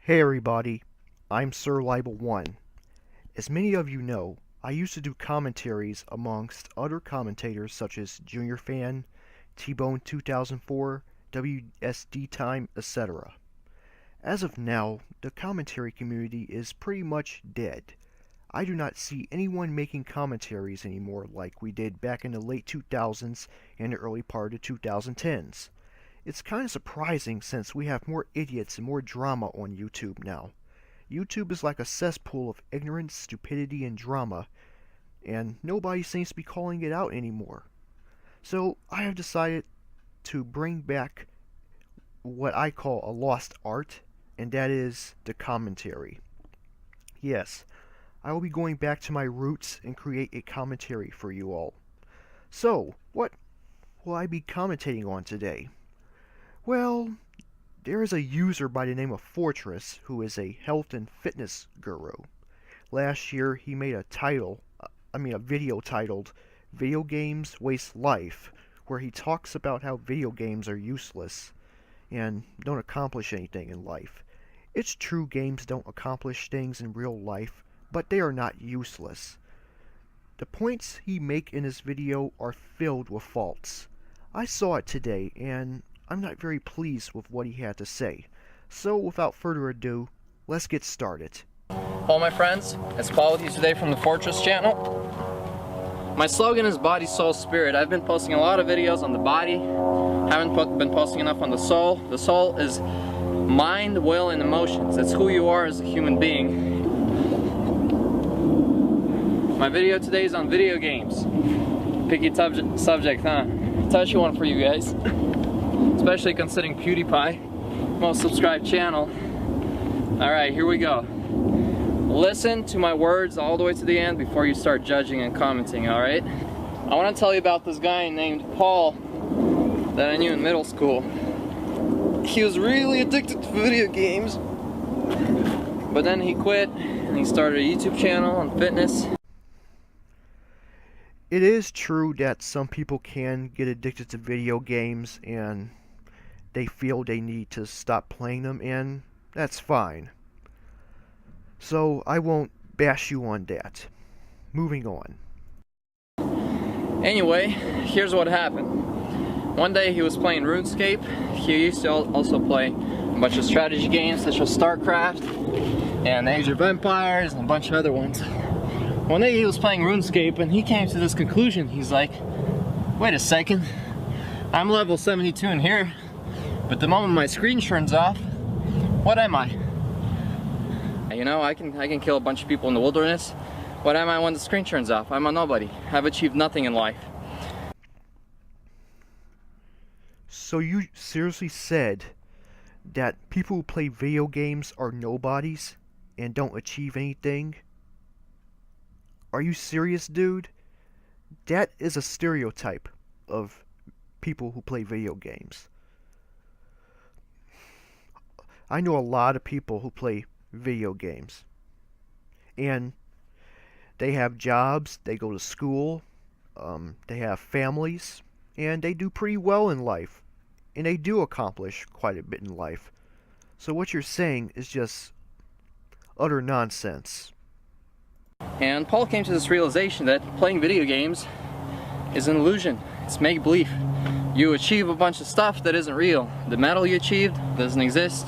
Hey everybody, I'm Sir Libel1. As many of you know, I used to do commentaries amongst other commentators such as Junior Fan, T-Bone 2004, WSD Time, etc. As of now, the commentary community is pretty much dead. I do not see anyone making commentaries anymore like we did back in the late 2000s and the early part of the 2010s. It's kind of surprising since we have more idiots and more drama on YouTube now. YouTube is like a cesspool of ignorance, stupidity, and drama, and nobody seems to be calling it out anymore. So I have decided to bring back what I call a lost art, and that is the commentary. Yes, I will be going back to my roots and create a commentary for you all. So, what will I be commentating on today? Well, there is a user by the name of Fortress who is a health and fitness guru. Last year he made a video titled Video Games Waste Life, where he talks about how video games are useless and don't accomplish anything in life. It's true games don't accomplish things in real life, but they are not useless. The points he make in his video are filled with faults. I saw it today and I'm not very pleased with what he had to say. So without further ado, let's get started. Hello my friends, it's Paul with you today from the Fortress channel. My slogan is body, soul, spirit. I've been posting a lot of videos on the body, haven't been posting enough on the soul. The soul is mind, will, and emotions. It's who you are as a human being. My video today is on video games. Picky subject, huh? Touchy one for you guys. Especially considering PewDiePie, most subscribed channel. Alright, here we go. Listen to my words all the way to the end before you start judging and commenting, alright? I want to tell you about this guy named Paul that I knew in middle school. He was really addicted to video games, but then he quit and he started a YouTube channel on fitness. It is true that some people can get addicted to video games and they feel they need to stop playing them, and that's fine. So I won't bash you on that. Moving on. Anyway, here's what happened. One day he was playing RuneScape. He used to also play a bunch of strategy games such as StarCraft and Age of Empires and a bunch of other ones. One day he was playing RuneScape and he came to this conclusion. He's like, wait a second, I'm level 72 in here, but the moment my screen turns off, what am I? You know, I can kill a bunch of people in the wilderness. What am I when the screen turns off? I'm a nobody. I've achieved nothing in life. So you seriously said that people who play video games are nobodies and don't achieve anything? Are you serious, dude? That is a stereotype of people who play video games. I know a lot of people who play video games, and they have jobs, they go to school, they have families, and they do pretty well in life, and they do accomplish quite a bit in life. So what you're saying is just utter nonsense. And Paul came to this realization that playing video games is an illusion. It's make-believe. You achieve a bunch of stuff that isn't real. The medal you achieved doesn't exist.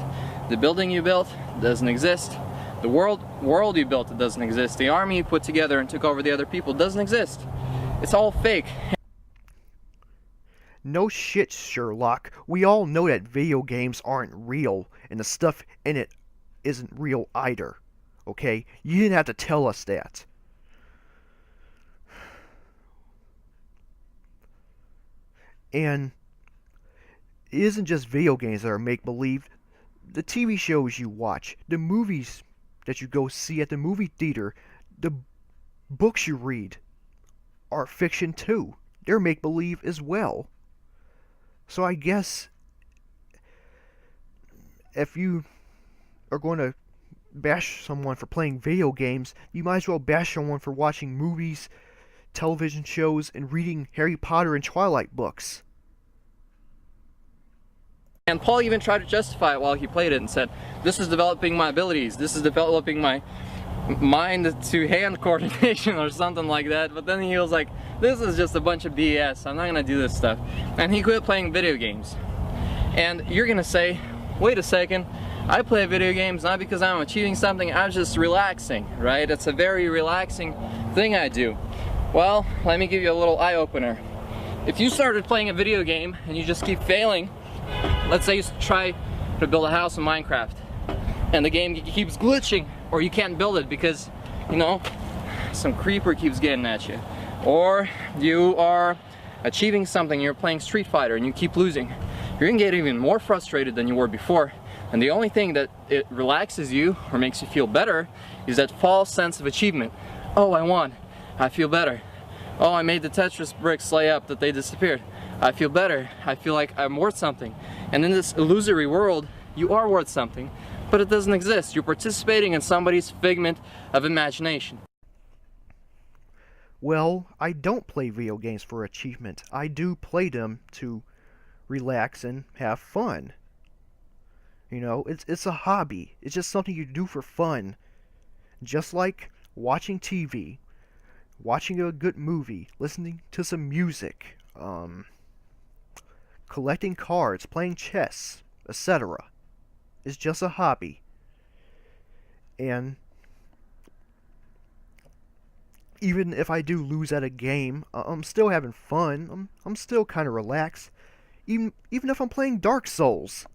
The building you built doesn't exist. The world you built, it doesn't exist. The army you put together and took over the other people doesn't exist. It's all fake. No shit, Sherlock. We all know that video games aren't real, and the stuff in it isn't real either. Okay? You didn't have to tell us that. And it isn't just video games that are make-believe. The TV shows you watch, the movies that you go see at the movie theater, the books you read are fiction too. They're make-believe as well. So I guess if you are going to bash someone for playing video games, you might as well bash someone for watching movies, television shows, and reading Harry Potter and Twilight books. And Paul even tried to justify it while he played it and said, this is developing my abilities, this is developing my mind to hand coordination or something like that. But then he was like, this is just a bunch of BS, I'm not gonna do this stuff. And he quit playing video games. And you're gonna say, wait a second, I play video games not because I'm achieving something, I'm just relaxing, right? It's a very relaxing thing I do. Well, let me give you a little eye-opener. If you started playing a video game and you just keep failing, let's say you try to build a house in Minecraft and the game keeps glitching, or you can't build it because, you know, some creeper keeps getting at you, or you are achieving something, you're playing Street Fighter and you keep losing, you're gonna get even more frustrated than you were before. And the only thing that it relaxes you or makes you feel better is that false sense of achievement. Oh, I won, I feel better. Oh, I made the Tetris bricks lay up that they disappeared, I feel better, I feel like I'm worth something. And in this illusory world, you are worth something, but it doesn't exist. You're participating in somebody's figment of imagination. Well, I don't play video games for achievement. I do play them to relax and have fun. You know, it's a hobby. It's just something you do for fun. Just like watching TV, watching a good movie, listening to some music, collecting cards, playing chess, etc. It's just a hobby. And even if I do lose at a game, I'm still having fun. I'm still kind of relaxed. Even if I'm playing Dark Souls,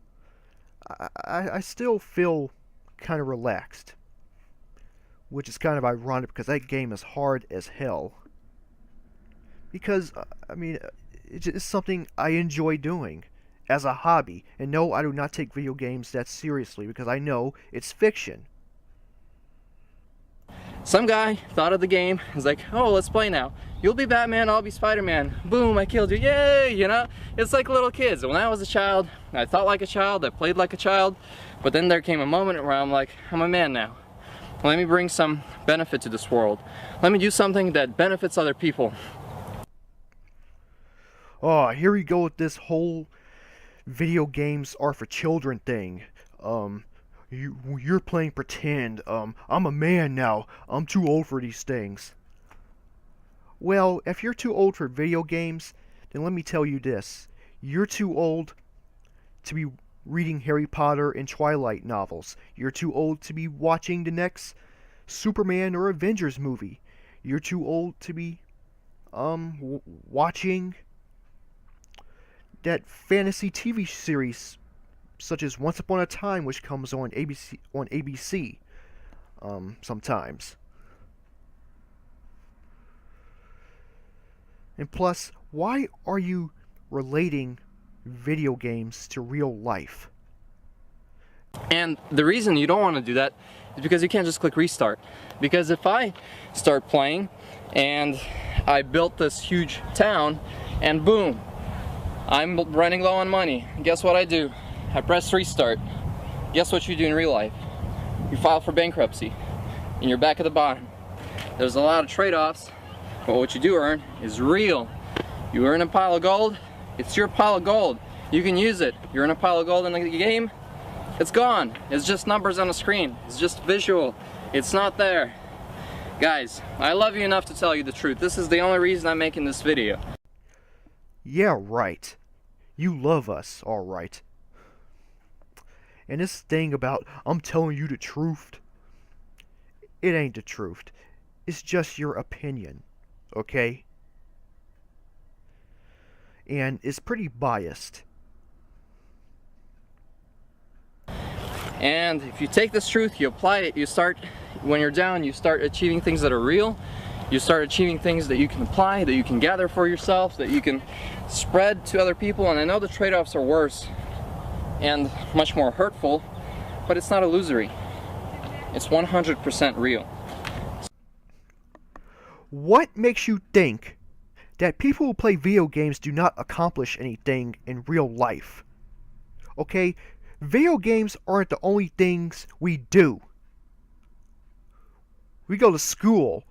I still feel kind of relaxed. Which is kind of ironic because that game is hard as hell. Because, I mean, it's something I enjoy doing as a hobby. And no, I do not take video games that seriously because I know it's fiction. Some guy thought of the game, was like, oh, let's play now. You'll be Batman, I'll be Spider-Man. Boom, I killed you, yay, you know? It's like little kids. When I was a child, I thought like a child, I played like a child, but then there came a moment where I'm like, I'm a man now. Let me bring some benefit to this world. Let me do something that benefits other people. Oh, here we go with this whole video games are for children thing. You're playing pretend. I'm a man now. I'm too old for these things. Well, if you're too old for video games, then let me tell you this. You're too old to be reading Harry Potter and Twilight novels. You're too old to be watching the next Superman or Avengers movie. You're too old to be watching that fantasy TV series such as Once Upon a Time, which comes on ABC sometimes. And plus, why are you relating video games to real life? And the reason you don't want to do that is because you can't just click restart. Because if I start playing and I built this huge town and boom, I'm running low on money, guess what I do? I press restart. Guess what you do in real life? You file for bankruptcy and you're back at the bottom. There's a lot of trade-offs, but what you do earn is real. You earn a pile of gold, it's your pile of gold. You can use it. You earn a pile of gold in the game, it's gone. It's just numbers on a screen. It's just visual. It's not there. Guys, I love you enough to tell you the truth. This is the only reason I'm making this video. Yeah, right. You love us, alright. And this thing about, I'm telling you the truth, it ain't the truth. It's just your opinion, okay? And it's pretty biased. And if you take this truth, you apply it, you start, when you're down, you start achieving things that are real. You start achieving things that you can apply, that you can gather for yourself, that you can spread to other people. And I know the trade-offs are worse and much more hurtful, but it's not illusory. It's 100% real. What makes you think that people who play video games do not accomplish anything in real life? Okay, video games aren't the only things we do. We go to school.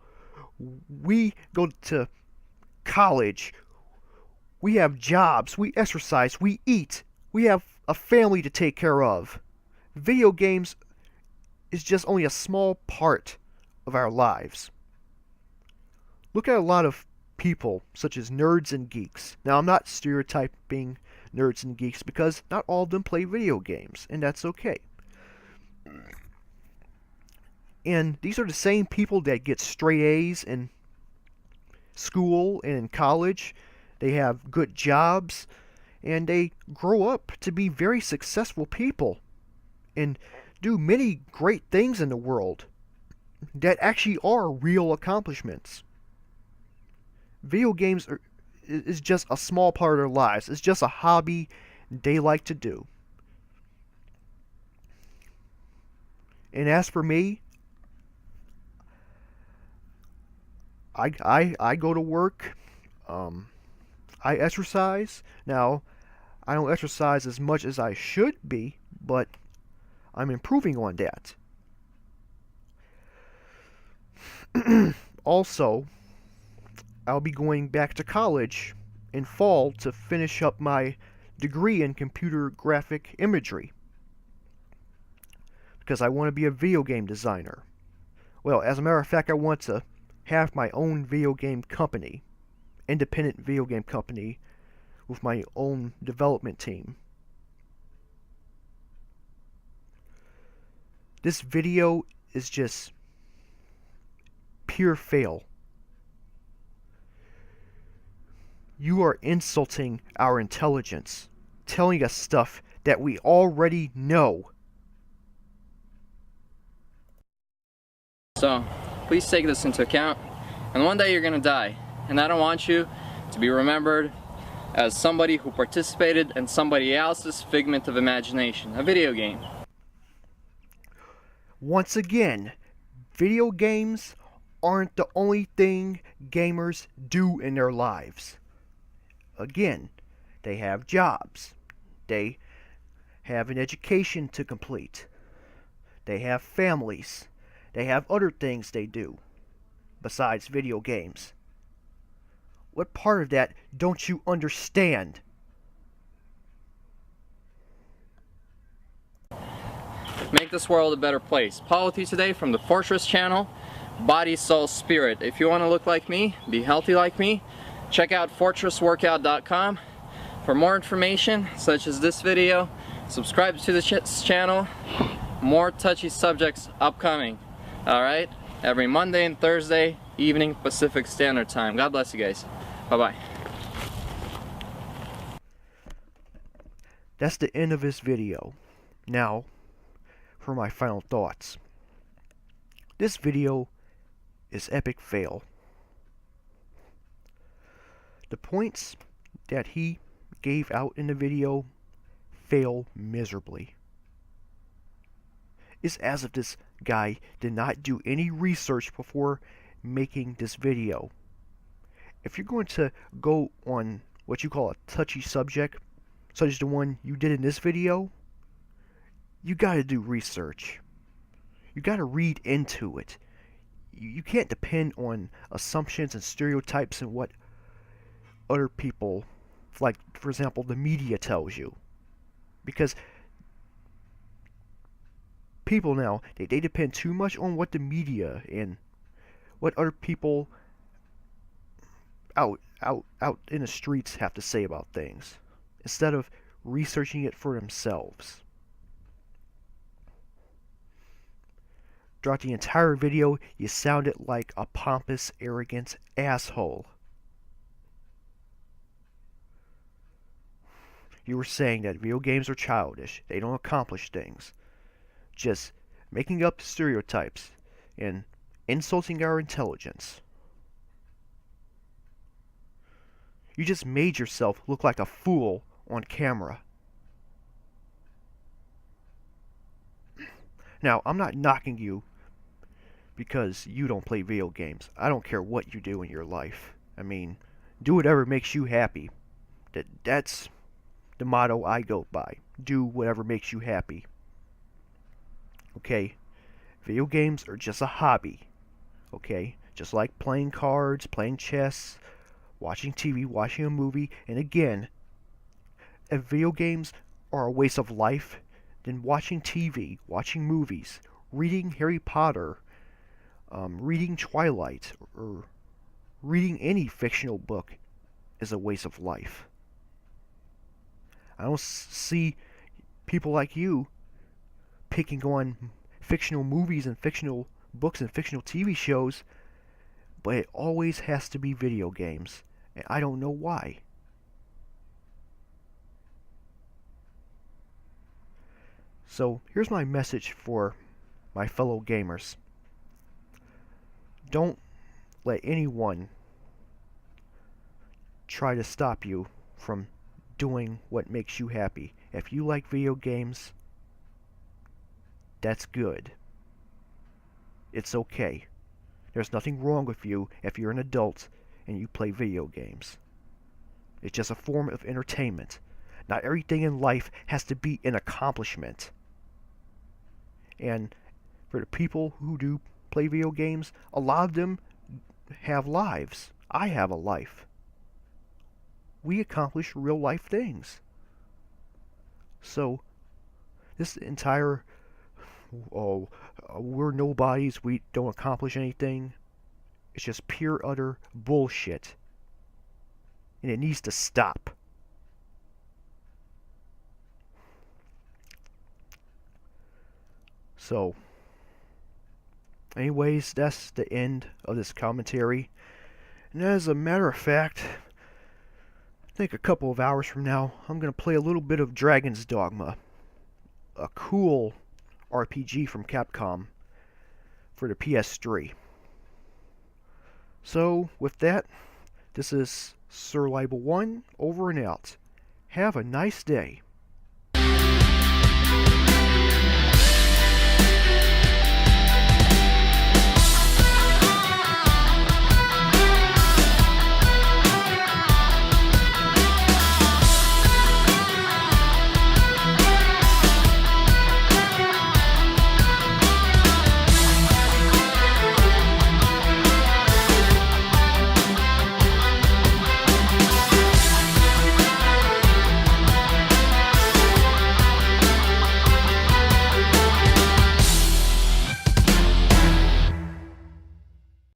We go to college. We have jobs. We exercise. We eat. We have a family to take care of. Video games is just only a small part of our lives. Look at a lot of people, such as nerds and geeks. Now, I'm not stereotyping nerds and geeks because not all of them play video games, and that's okay. And these are the same people that get straight A's in school and in college. They have good jobs, and they grow up to be very successful people and do many great things in the world that actually are real accomplishments. Video games is just a small part of their lives. It's just a hobby they like to do. And as for me, I go to work. I exercise. Now, I don't exercise as much as I should be, but I'm improving on that. Also, I'll be going back to college in fall to finish up my degree in computer graphic imagery because I want to be a video game designer. Well, as a matter of fact, I want to have my own video game company, independent video game company with my own development team. This video is just pure fail. You are insulting our intelligence, telling us stuff that we already know. So, please take this into account. And one day you're gonna die. And I don't want you to be remembered as somebody who participated in somebody else's figment of imagination, a video game. Once again, video games aren't the only thing gamers do in their lives. Again, they have jobs. They have an education to complete. They have families. They have other things they do besides video games. What part of that don't you understand? Make this world a better place. Polity today from the Fortress channel. Body, soul, spirit. If you want to look like me, be healthy like me, check out fortressworkout.com for more information such as this video. Subscribe to the channel. More touchy subjects upcoming. Alright? Every Monday and Thursday evening Pacific Standard Time. God bless you guys. Bye-bye. That's the end of this video. Now, for my final thoughts. This video is epic fail. The points that he gave out in the video fail miserably. It's as if this guy did not do any research before making this video. If you're going to go on what you call a touchy subject, such as the one you did in this video, you gotta do research. You gotta read into it. You can't depend on assumptions and stereotypes and what other people, like for example the media, tells you. Because people now, they depend too much on what the media and what other people out in the streets have to say about things, instead of researching it for themselves. Throughout the entire video, you sounded like a pompous, arrogant asshole. You were saying that video games are childish, they don't accomplish things. Just making up stereotypes and insulting our intelligence. You just made yourself look like a fool on camera. Now, I'm not knocking you because you don't play video games. I don't care what you do in your life. I mean, do whatever makes you happy. That's the motto I go by. Do whatever makes you happy. Okay? Video games are just a hobby. Okay? Just like playing cards, playing chess, watching TV, watching a movie. And again, if video games are a waste of life, then watching TV, watching movies, reading Harry Potter, reading Twilight, or reading any fictional book is a waste of life. I don't see people like you picking on fictional movies and fictional books and fictional TV shows, but it always has to be video games, and I don't know why. So here's my message for my fellow gamers. Don't let anyone try to stop you from doing what makes you happy. If you like video games, that's good. It's okay. There's nothing wrong with you if you're an adult and you play video games. It's just a form of entertainment. Not everything in life has to be an accomplishment. And for the people who do play video games, a lot of them have lives. I have a life. We accomplish real life things. So, this entire, we're nobodies, we don't accomplish anything, it's just pure, utter bullshit. And it needs to stop. So, anyways, that's the end of this commentary. And as a matter of fact, I think a couple of hours from now, I'm going to play a little bit of Dragon's Dogma, a cool RPG from Capcom for the PS3. So, with that, this is Sir Libel 1, over and out. Have a nice day.